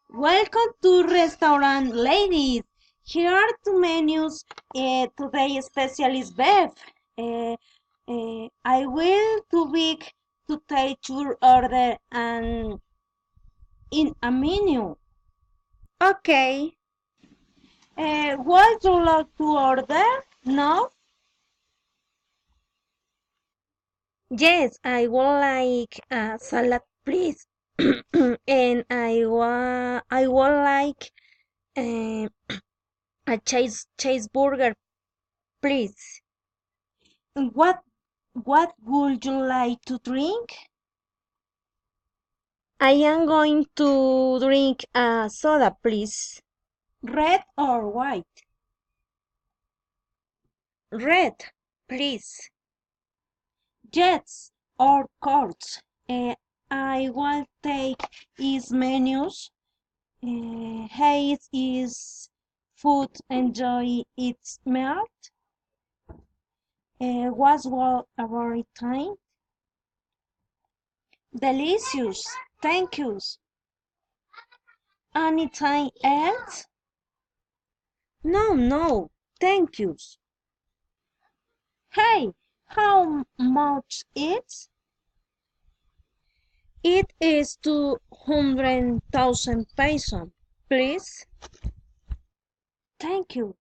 Welcome to restaurant, ladies. Here are two menus. Today specialist beef. I will too big to take your order and in a menu. Okay. What you like to order? No? Yes, I would like a salad, please. And I would like uh, a cheeseburger, please. What would you like to drink? I am going to drink a soda, please. Red or white? Red, please. Jets or courts? I will take is menus. Hate is food. Enjoy its melt. Was well our time. Delicious. Thank you. Anything else? No. Thank you. Hey, how much is? It is 200,000 pesos, please. Thank you.